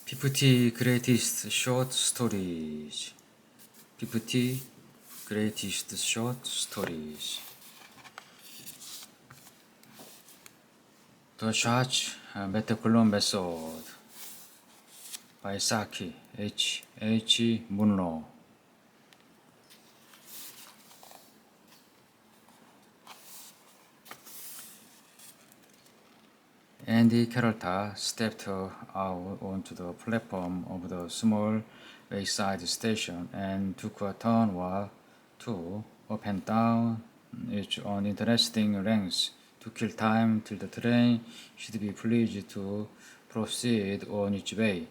50 Greatest Short Stories. 50 Greatest Short Stories. The Schartz-Metterklume Method by Saki H. Munro. Andy Carrollta stepped out onto the platform of the small wayside station and took a turn or two up and down each on interesting lengths to kill time till the train should be pleased to proceed on its way.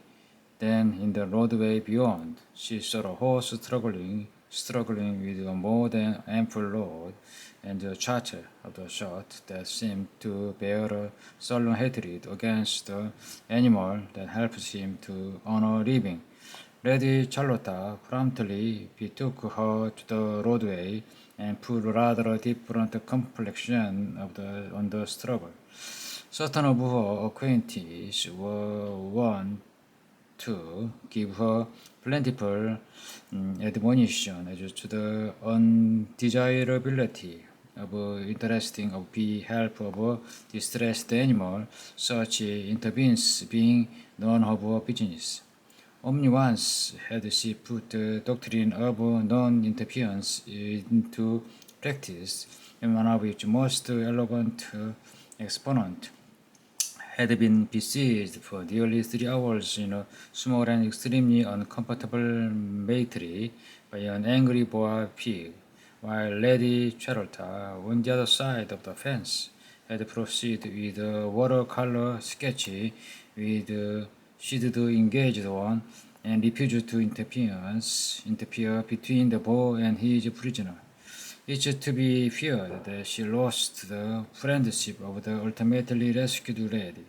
Then, in the roadway beyond, she saw a horse struggling with a more than ample load, and the chatter of the shot that seemed to bear a sullen hatred against the animal that helped him to earn a living. Lady Charlotta promptly betook her to the roadway and put rather a different complexion on the struggle. Certain of her acquaintances were wont to give her plentiful admonition as to the undesirability of interesting of the help of a distressed animal, such intervenes being none of her business. Only once had she put the doctrine of non-interference into practice, and one of its most eloquent exponents had been besieged for nearly 3 hours in a small and extremely uncomfortable battery by an angry boar pig, while Lady Charlotta, on the other side of the fence, had proceeded with a watercolor sketch with she'd engaged on and refused to interfere between the boar and his prisoner. It's to be feared that she lost the friendship of the ultimately rescued lady.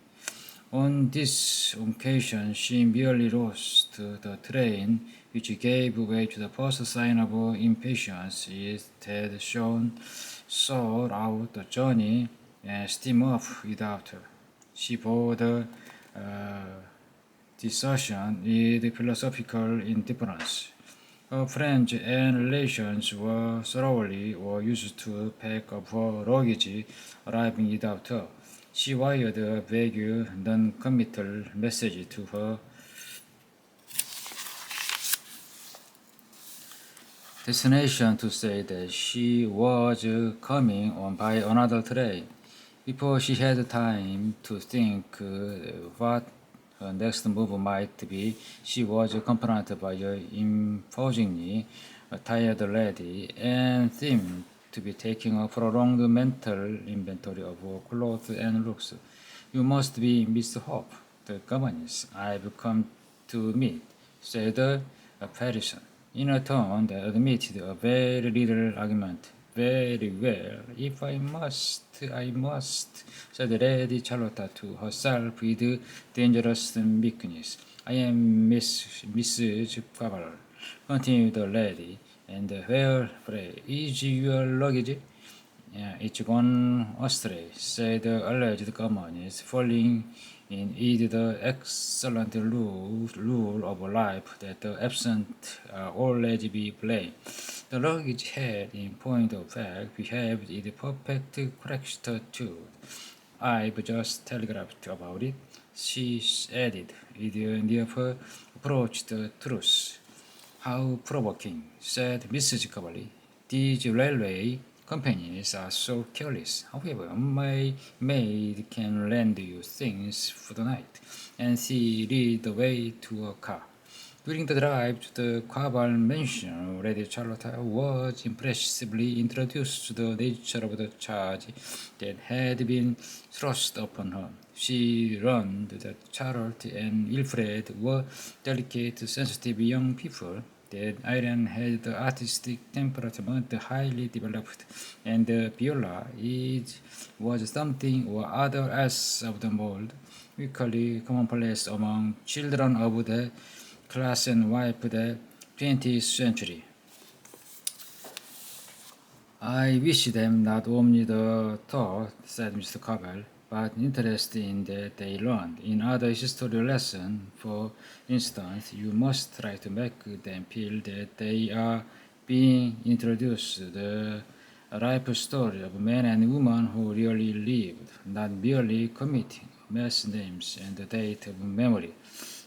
On this occasion, she merely lost the train, which gave way to the first sign of impatience it had shown, sought out the journey, and steamed off without her. She bore the desertion with philosophical indifference. Her friends and relations were thoroughly used to pack up her luggage, arriving without her. She wired a vague, non-committal message to her destination to say that she was coming on by another train. Before she had time to think what her next move might be, she was confronted by an imposingly attired lady and seemed to be taking a prolonged mental inventory of her clothes and looks. "You must be Miss Hope, the governess I've come to meet," said the apparition, in a tone that admitted a very little argument. "Very well, if I must," said Lady Charlotta to herself with dangerous meekness. "I am Mrs. Favell," continued the lady, "and where, pray, is your luggage?" "It's gone astray," said the alleged governess, falling in with the excellent rule of life that the absent always be blamed. The luggage had, in point of fact, behaved with perfect correctitude. "I've just telegraphed about it," she added, with a nearer approach to truth. "How provoking," said Mrs. Cavalli. "These railway companies are so careless. However, my maid can lend you things for the night," and she led the way to a car. During the drive to the Quaval mansion, Lady Charlotta was impressively introduced to the nature of the charge that had been thrust upon her. She learned that Charlotte and Wilfred were delicate, sensitive young people, that Irene had the artistic temperament highly developed, and Viola was something or other else of the mold, equally commonplace among children of the class and wife of the 20th century. "I wish them not only the thought," said Mr. Cobell, but interested in that they learned. In other history lessons, for instance, you must try to make them feel that they are being introduced the life story of men and women who really lived, not merely committing mass names and the date of memory.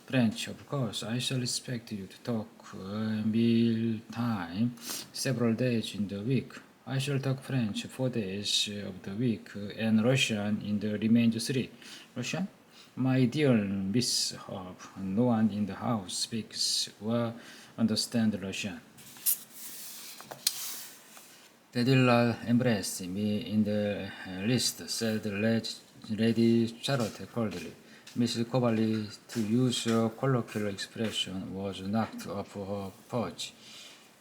French, of course, I shall expect you to talk meal time several days in the week. I shall talk French 4 days of the week and Russian in the remainder three. Russian? My dear Miss Hope, no one in the house speaks or understands Russian. They will embrace me in the list, said Lady Charlotte coldly. Mrs. Coverley, to use a colloquial expression, was knocked off her perch.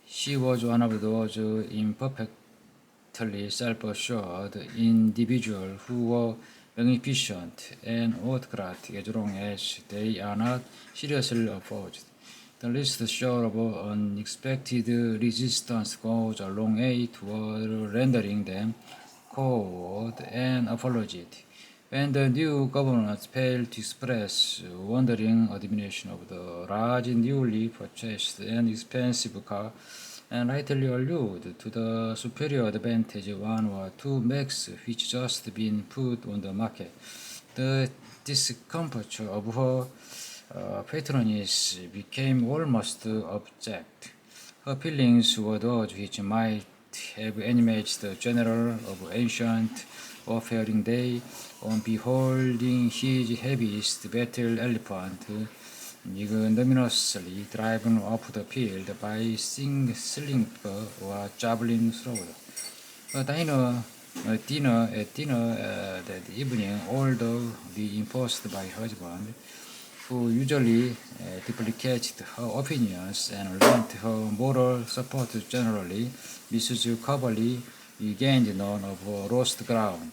She was one of those imperfectly self-assured individuals who were magnificent and autocratic as long as they are not seriously opposed. The least show of unexpected resistance goes a long way toward rendering them cold and apologetic. When the new governors failed to express wondering admiration of the large, newly purchased and expensive car, and rightly allude to the superior advantage of one or two makes which just been put on the market, the discomfiture of her patroness became almost abject. Her feelings were those which might have animated the general of ancient warfaring day on beholding his heaviest battle elephant ignominiously driven off the field by slinger or javelin thrower. At dinner that evening, although reinforced by her husband, who usually duplicated her opinions and lent her moral support generally, Mrs. Coverley regained none of her lost ground.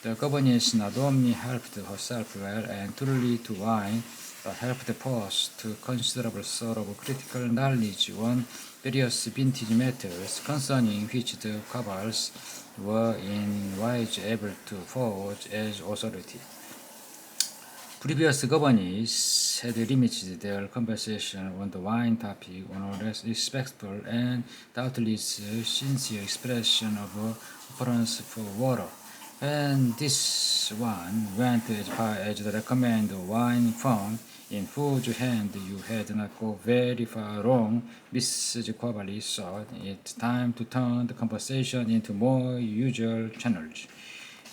The governess not only helped herself well and thoroughly to wine, but helped pass to considerable sort of critical knowledge on various vintage matters concerning which the Covers were in wise able to forge as authority. Previous governors had limited their conversation on the wine topic on a respectful and doubtless sincere expression of a preference for water. And this one went as far as to recommend a wine firm in whose hand you had not go very far wrong. Mrs. Quaverly thought it time to turn the conversation into more usual channels.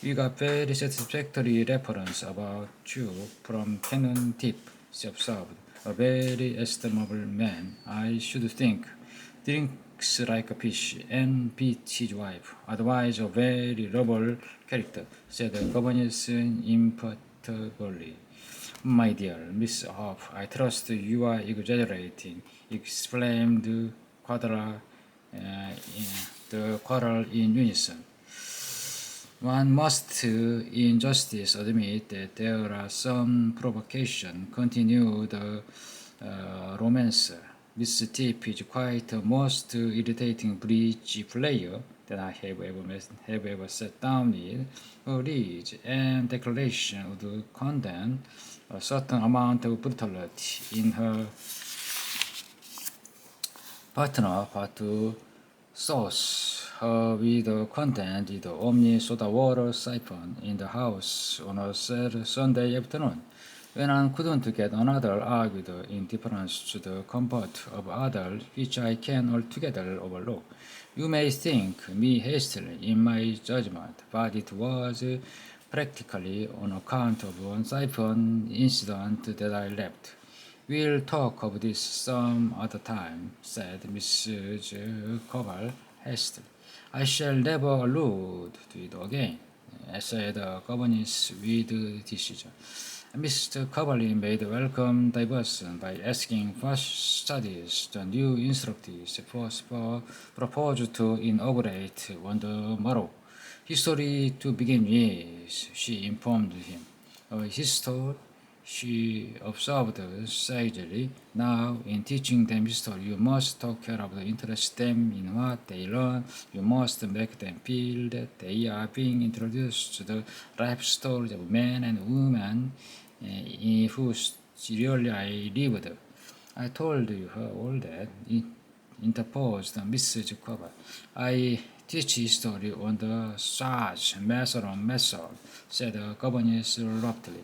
We got very satisfactory reference about you from Canon Tip, she observed. A very estimable man, I should think. Drinks like a fish and beats his wife. Otherwise a very lovable character, said the governess imperturbably. My dear Miss Hope, I trust you are exaggerating, exclaimed the quarrel in unison. One must, in justice, admit that there are some provocation, continued the romancer. Miss Tip is quite a most irritating bridge player that I have ever sat down with. Her reads and declaration would condemn a certain amount of brutality in her partner, but to sauce her with the content of the omni soda water siphon in the house on a sad Sunday afternoon, when I couldn't get another argued indifference to the comfort of others which I can altogether overlook. You may think me hastily in my judgment, but it was practically on account of one siphon incident that I left. We'll talk of this some other time, said Mrs. Covell hastily. I shall never allude to it again, said the governess with decision. Mr. Coverley made a welcome diversion by asking what studies the new instructors proposed to inaugurate on the morrow. History to begin with, she informed him. History? she observed sagely. Now, in teaching them history, you must take care of the interest them in what they learn. You must make them feel that they are being introduced to the life stories of men and women whose really I lived. I told you her all that, interposed Mrs. Cooper. I teach history on the Schartz-Metterklume method, said the governess abruptly.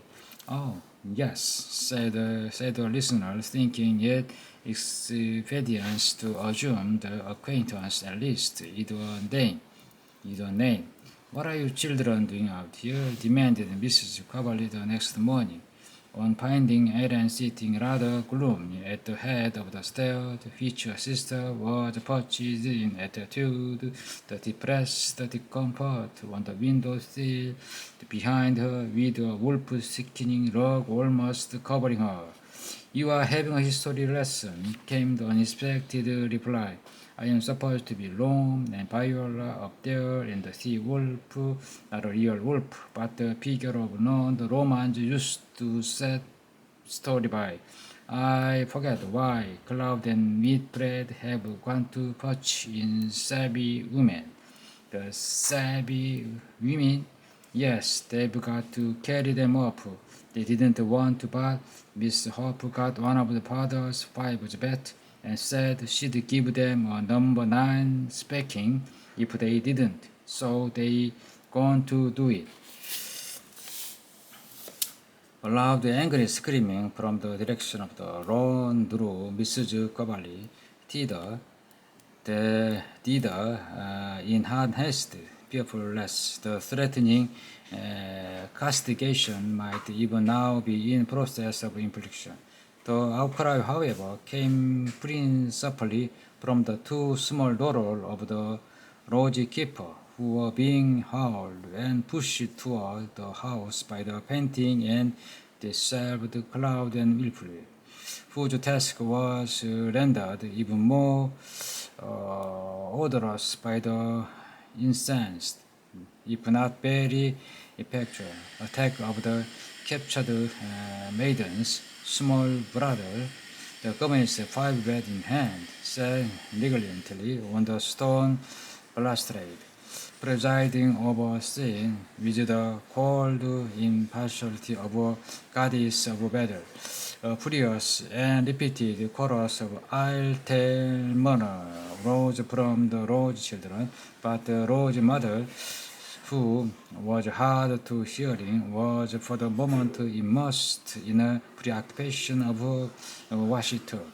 Oh, yes, said the listener, thinking it expedient to assume the acquaintance at least either name. What are you children doing out here? Demanded Mrs. Cavalli the next morning. On finding Ellen sitting rather gloomy at the head of the stairs, which her sister was perched in attitude, the depressed discomfort on the window sill behind her, with a wolf-sickening rug almost covering her. You are having a history lesson, came the unexpected reply. I am supposed to be Rome and Viola up there in the sea wolf, not a real wolf, but the figure of none the Romans used to set story by. I forget why cloud and wheat bread have gone to perch in savvy women. The savvy women, yes, they've got to carry them up. They didn't want to, but Miss Hope got one of the father's 5 bet and said she'd give them a number 9 spanking if they didn't. So they gone to do it. A loud angry screaming from the direction of the lawn drew Mrs. Cavalli thither. In hot haste, fearful lest the threatening castigation might even now be in process of infliction. The outcry, however, came principally from the 2 small daughters of the lodge keeper, who were being hauled and pushed toward the house by the panting and disheveled Cloud and Wilfred, whose task was rendered even more odorous by the incensed, if not very effectual, attack of the captured maiden's small brother. The governess, 5 bet in hand, sat negligently on the stone balustrade, presiding over a scene with the cold impartiality of a goddess of battle. A furious and repeated chorus of "I'll tell mother" rose from the Rose children, but the Rose mother, who was hard to hearing, was for the moment immersed in a preoccupation of what she took.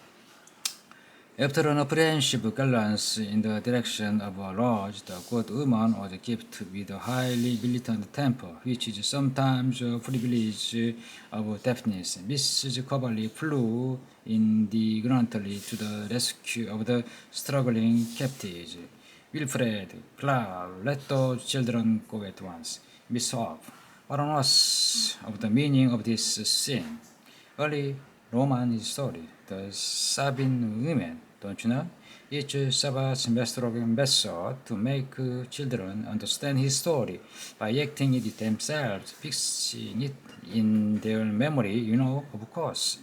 After an apprehensive glance in the direction of a lodge, the good woman was gifted with a highly militant temper, which is sometimes a privilege of deafness. Mrs. Cavalli flew indignantly to the rescue of the struggling captives. Wilfred, Cloud, let those children go at once. Miss Hope, what on earth of the meaning of this scene? Early Roman history, the Sabine women, don't you know? It's Schartz-Metterklume method to make children understand his story by acting it themselves, fixing it in their memory, you know, of course.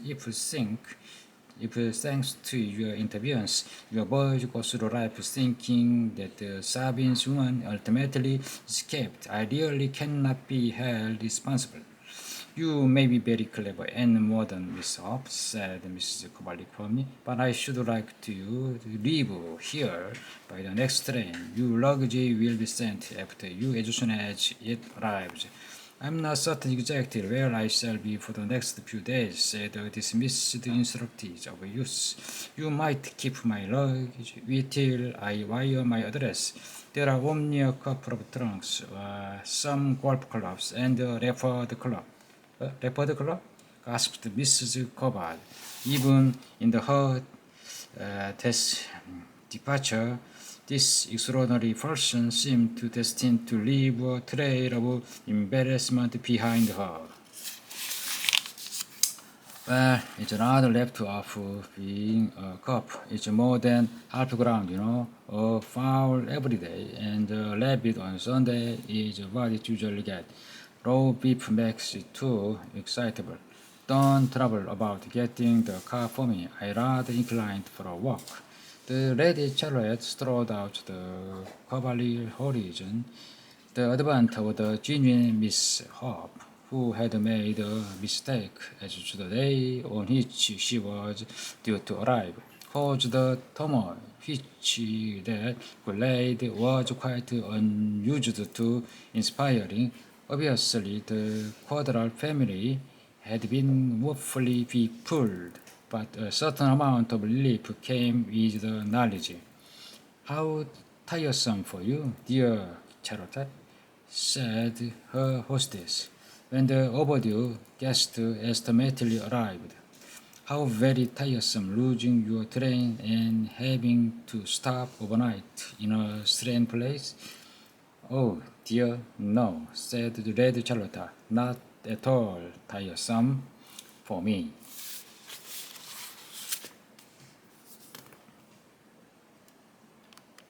If thanks to your interventions, your boys go through life thinking that the Sabines woman ultimately escaped, I really cannot be held responsible. You may be very clever and modern, Miss Hope, said Mrs. Cavalli firmly, but I should like to leave here by the next train. Your luggage will be sent after you as soon as it arrives. I'm not certain exactly where I shall be for the next few days, said the dismissed instructors of youth. You might keep my luggage. Wait till I wire my address. There are only a couple of trunks, some golf clubs, and a leopard club. Leopard club? Gasped Mrs. Cobalt. Even in the her departure, this extraordinary person seemed destined to leave a trail of embarrassment behind her. Well, it's another left off being a cop. It's more than half ground, you know. A foul every day and a rabbit on Sunday is what it usually gets. Raw beef makes it too excitable. Don't trouble about getting the car for me. I rather inclined for a walk. The lady chariot strode out the cavalier horizon, the advent of the genuine Miss Hope, who had made a mistake as to the day on which she was due to arrive, caused the turmoil which that lady was quite unused to inspiring. Obviously, the Quadral family had been woefully befooled, but a certain amount of relief came with the knowledge. "How tiresome for you, dear Charlotte," said her hostess, when the overdue guest estimately arrived. "How very tiresome losing your train and having to stop overnight in a strange place." "Oh, dear, no," said the Red Charlotte, "not at all tiresome for me."